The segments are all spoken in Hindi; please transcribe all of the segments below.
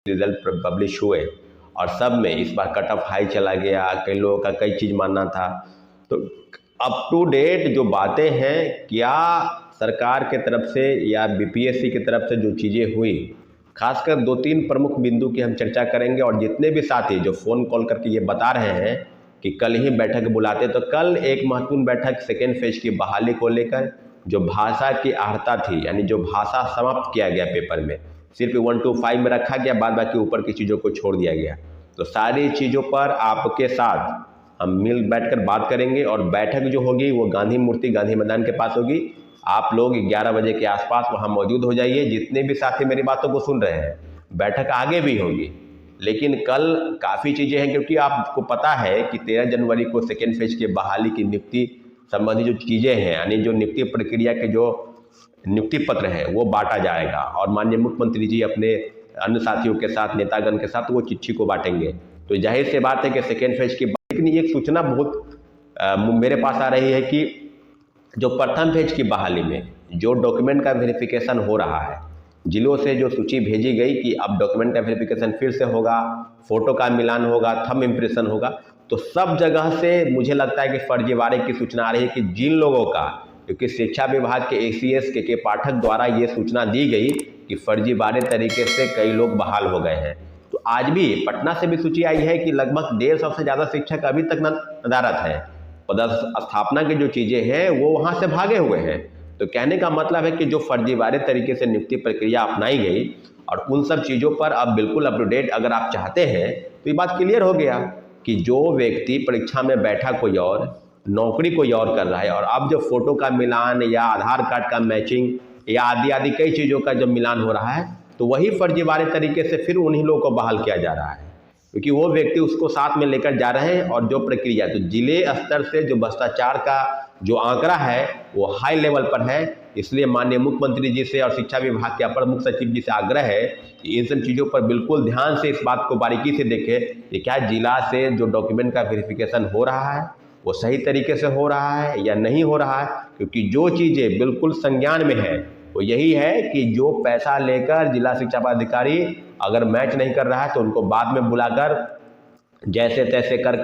रिजल्ट पब्लिश हुए और सब में इस बार कट ऑफ हाई चला गया, कई लोगों का कई चीज़ मानना था। तो अप टू डेट जो बातें हैं, क्या सरकार के तरफ से या बीपीएससी की तरफ से जो चीज़ें हुई, खासकर 2-3 प्रमुख बिंदु की हम चर्चा करेंगे। और जितने भी साथी जो फ़ोन कॉल करके ये बता रहे हैं कि कल ही बैठक बुलाते, तो कल एक महत्वपूर्ण बैठक सेकेंड फेज की बहाली को लेकर, जो भाषा की अर्हता थी, यानी जो भाषा समाप्त किया गया पेपर में, सिर्फ 1 to 5 में रखा गया, बाद बाकी ऊपर की चीज़ों को छोड़ दिया गया। तो सारी चीज़ों पर आपके साथ हम मिल बैठकर बात करेंगे। और बैठक जो होगी वो गांधी मूर्ति, गांधी मैदान के पास होगी। आप लोग 11 बजे के आसपास वहाँ मौजूद हो जाइए। जितने भी साथी मेरी बातों को सुन रहे हैं, बैठक आगे भी होगी, लेकिन कल काफ़ी चीज़ें हैं, क्योंकि आपको पता है कि 13 जनवरी को सेकेंड फेज की बहाली की नियुक्ति संबंधी जो चीज़ें हैं, यानी जो नियुक्ति प्रक्रिया के जो नियुक्ति पत्र है वो बांटा जाएगा, और माननीय मुख्यमंत्री जी अपने अन्य साथियों के साथ, नेतागण के साथ वो चिट्ठी को बांटेंगे। तो जाहिर सी बात है कि सेकेंड फेज की, लेकिन एक सूचना बहुत मेरे पास आ रही है कि जो प्रथम फेज की बहाली में जो डॉक्यूमेंट का वेरिफिकेशन हो रहा है, जिलों से जो सूची भेजी गई कि अब डॉक्यूमेंट का वेरिफिकेशन फिर से होगा, फोटो का मिलान होगा, थंब इम्प्रेशन होगा, तो सब जगह से मुझे लगता है कि फर्जीवाड़े की सूचना आ रही है कि जिन लोगों का, क्योंकि शिक्षा विभाग के ACS के पाठक द्वारा ये सूचना दी गई कि फर्जीवाड़े तरीके से कई लोग बहाल हो गए हैं। तो आज भी पटना से भी सूची आई है कि लगभग 150 से ज़्यादा शिक्षक अभी तक नदारत है। पदस्थापना की जो चीज़ें हैं वो वहाँ से भागे हुए हैं। तो कहने का मतलब है कि जो फर्जीवाड़े तरीके से नियुक्ति प्रक्रिया अपनाई गई, और उन सब चीज़ों पर अब बिल्कुल अप टू डेट अगर आप चाहते हैं, तो ये बात क्लियर हो गया कि जो व्यक्ति परीक्षा में बैठा कोई और, नौकरी कोई और कर रहा है, और अब जो फोटो का मिलान या आधार कार्ड का मैचिंग या आदि आदि कई चीज़ों का जो मिलान हो रहा है, तो वही फर्जीवाड़े तरीके से फिर उन्हीं लोगों को बहाल किया जा रहा है, क्योंकि वो व्यक्ति उसको साथ में लेकर जा रहे हैं। और जो प्रक्रिया, तो जिले स्तर से जो भ्रष्टाचार का जो आंकड़ा है वो हाई लेवल पर है। इसलिए माननीय मुख्यमंत्री जी से और शिक्षा विभाग के अपर मुख्य सचिव जी से आग्रह है कि इन सब चीज़ों पर बिल्कुल ध्यान से इस बात को बारीकी से देखें कि क्या जिला से जो डॉक्यूमेंट का वेरिफिकेशन हो रहा है वो सही तरीके से हो रहा है या नहीं हो रहा है। क्योंकि जो चीज़ें बिल्कुल संज्ञान में है वो यही है कि जो पैसा लेकर जिला शिक्षा पदाधिकारी अगर मैच नहीं कर रहा है तो उनको बाद में बुलाकर जैसे तैसे कर,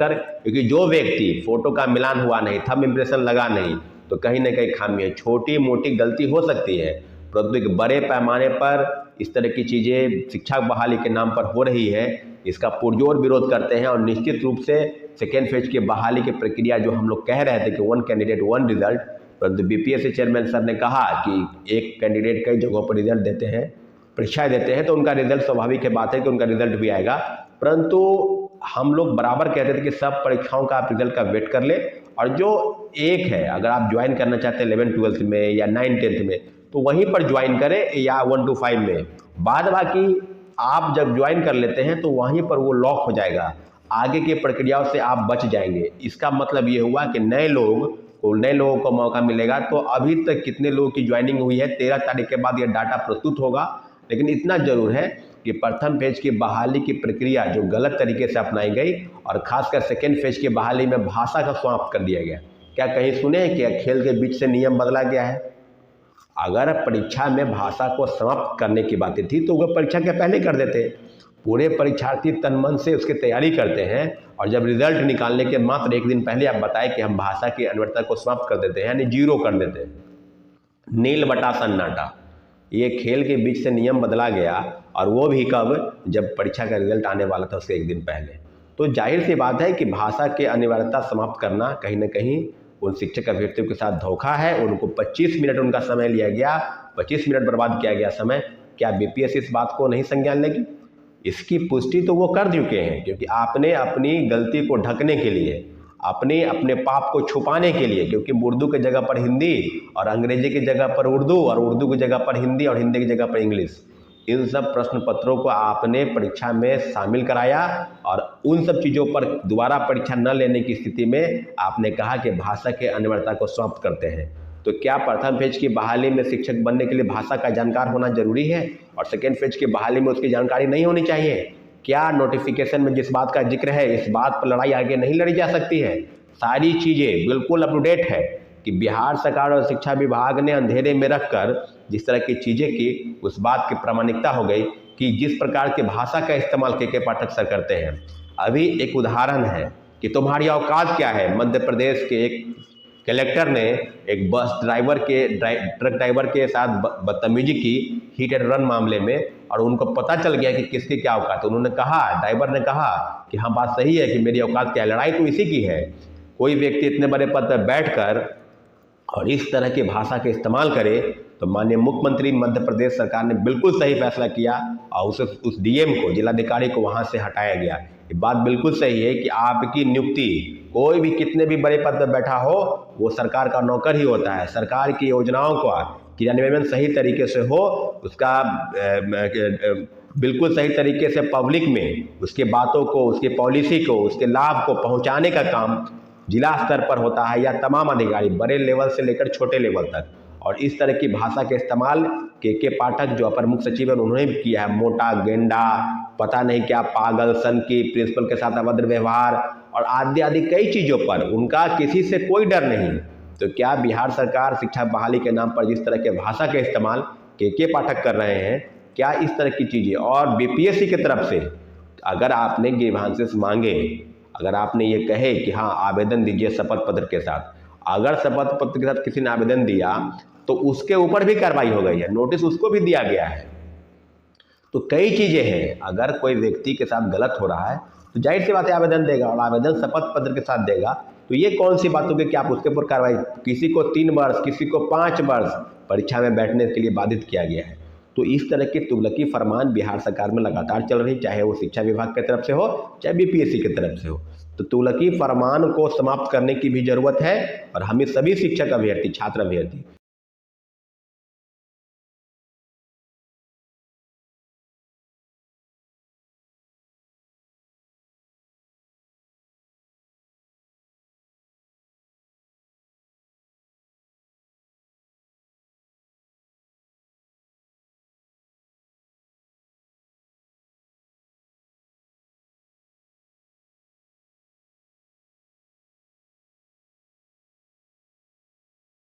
क्योंकि जो व्यक्ति फोटो का मिलान हुआ नहीं, थंब इम्प्रेशन लगा नहीं, तो कहीं ना कहीं खामी है। छोटी मोटी गलती हो सकती है, परंतु एक बड़े पैमाने पर इस तरह की चीज़ें शिक्षा बहाली के नाम पर हो रही है, इसका पुरजोर विरोध करते हैं। और निश्चित रूप से सेकेंड फेज की बहाली की प्रक्रिया जो हम लोग कह रहे थे कि 1 कैंडिडेट 1 रिजल्ट, परंतु बीपीएससी चेयरमैन सर ने कहा कि एक कैंडिडेट कई जगहों पर रिजल्ट देते हैं, परीक्षाएं देते हैं, तो उनका रिजल्ट स्वाभाविक है बात है कि उनका रिजल्ट भी आएगा। परंतु हम लोग बराबर कहते थे कि सब परीक्षाओं का आप रिजल्ट का वेट कर ले, और जो एक है अगर आप ज्वाइन करना चाहते हैं 11th-12th में या 9th-10th में, तो वहीं पर ज्वाइन करें, या 1 to 5 में। बाद बाकी आप जब ज्वाइन कर लेते हैं तो वहीं पर वो लॉक हो जाएगा, आगे की प्रक्रियाओं से आप बच जाएंगे। इसका मतलब ये हुआ कि नए लोगों को मौका मिलेगा। तो अभी तक कितने लोगों की ज्वाइनिंग हुई है, 13 तारीख के बाद ये डाटा प्रस्तुत होगा। लेकिन इतना जरूर है कि प्रथम फेज की बहाली की प्रक्रिया जो गलत तरीके से अपनाई गई, और खासकर सेकेंड फेज की बहाली में भाषा का समाप्त कर दिया गया। क्या कहीं सुने हैं कि खेल के बीच से नियम बदला गया है? अगर परीक्षा में भाषा को समाप्त करने की बातें थी तो वह परीक्षा के पहले कर देते। पूरे परीक्षार्थी तन मन से उसकी तैयारी करते हैं, और जब रिजल्ट निकालने के मात्र एक दिन पहले आप बताएं कि हम भाषा की अनिवार्यता को समाप्त कर देते हैं, यानी 0 कर देते हैं, नील बटा सन्नाटा। ये खेल के बीच से नियम बदला गया, और वो भी कब, जब परीक्षा का रिजल्ट आने वाला था उसके एक दिन पहले। तो जाहिर सी बात है कि भाषा की अनिवार्यता समाप्त करना कहीं ना कहीं उन शिक्षक अभ्यर्थियों के साथ धोखा है। उनको 25 मिनट उनका समय लिया गया, 25 मिनट बर्बाद किया गया समय। क्या बीपीएससी इस बात को नहीं संज्ञान लेगी? इसकी पुष्टि तो वो कर चुके हैं, क्योंकि आपने अपनी गलती को ढकने के लिए, अपने पाप को छुपाने के लिए, क्योंकि उर्दू की जगह पर हिंदी और अंग्रेजी की जगह पर उर्दू और उर्दू की जगह पर हिंदी और हिंदी की जगह पर इंग्लिश, इन सब प्रश्न पत्रों को आपने परीक्षा में शामिल कराया, और उन सब चीज़ों पर दोबारा परीक्षा न लेने की स्थिति में आपने कहा कि भाषा के अनिवार्यता को समाप्त करते हैं। तो क्या प्रथम फेज की बहाली में शिक्षक बनने के लिए भाषा का जानकार होना जरूरी है, और सेकेंड फेज की बहाली में उसकी जानकारी नहीं होनी चाहिए? क्या नोटिफिकेशन में जिस बात का जिक्र है इस बात पर लड़ाई आगे नहीं लड़ी जा सकती है? सारी चीज़ें बिल्कुल अप टू डेट है कि बिहार सरकार और शिक्षा विभाग ने अंधेरे में रखकर जिस तरह की चीज़ें की, उस बात की प्रामाणिकता हो गई कि जिस प्रकार के भाषा का इस्तेमाल के पाठक सर करते हैं। अभी एक उदाहरण है कि तुम्हारी औकात क्या है। मध्य प्रदेश के एक कलेक्टर ने एक ट्रक ड्राइवर के साथ बदतमीजी की हिट एंड रन मामले में, और उनको पता चल गया कि किसकी क्या औकात है। उन्होंने कहा, ड्राइवर ने कहा कि हाँ बात सही है कि मेरी औकात क्या है, लड़ाई तो इसी की है। कोई व्यक्ति इतने बड़े पद पर बैठकर और इस तरह की भाषा के इस्तेमाल करे, तो माननीय मुख्यमंत्री मध्य प्रदेश सरकार ने बिल्कुल सही फैसला किया और उस डीएम को, जिलाधिकारी को वहाँ से हटाया गया। ये बात बिल्कुल सही है कि आपकी नियुक्ति कोई भी कितने भी बड़े पद पर बैठा हो, वो सरकार का नौकर ही होता है। सरकार की योजनाओं का क्रियान्वयन सही तरीके से हो, उसका बिल्कुल सही तरीके से पब्लिक में उसके बातों को, उसके पॉलिसी को, उसके लाभ को पहुंचाने का काम जिला स्तर पर होता है, या तमाम अधिकारी बड़े लेवल से लेकर छोटे लेवल तक। और इस तरह की भाषा के इस्तेमाल के पाठक जो अपर मुख्य सचिव है उन्होंने भी किया है। मोटा, गेंडा, पता नहीं क्या, पागल, सन की, प्रिंसिपल के साथ अभद्र व्यवहार और आदि आदि कई चीज़ों पर उनका किसी से कोई डर नहीं। तो क्या बिहार सरकार शिक्षा बहाली के नाम पर जिस तरह के भाषा के इस्तेमाल के पाठक कर रहे हैं, क्या इस तरह की चीज़ें, और बीपीएससी की तरफ से अगर आपने ग्रीवांसेस मांगे, अगर आपने ये कहे कि हाँ आवेदन दीजिए शपथ पत्र के साथ, अगर शपथ पत्र के साथ किसी ने आवेदन दिया तो उसके ऊपर भी कार्रवाई हो गई है, नोटिस उसको भी दिया गया है। तो कई चीज़ें हैं, अगर कोई व्यक्ति के साथ गलत हो रहा है तो जाहिर सी बात है आवेदन देगा, और आवेदन शपथ पत्र के साथ देगा। तो ये कौन सी बात होगी कि आप उसके ऊपर कार्रवाई, किसी को 3 वर्ष, किसी को 5 वर्ष परीक्षा में बैठने के लिए बाधित किया गया है। तो इस तरह की तुगलकी फरमान बिहार सरकार में लगातार चल रही, चाहे वो शिक्षा विभाग की तरफ से हो, चाहे बीपीएससी की तरफ से हो। तो तुगलकी फरमान को समाप्त करने की भी जरूरत है, और हमें सभी शिक्षक अभ्यर्थी, छात्र अभ्यर्थी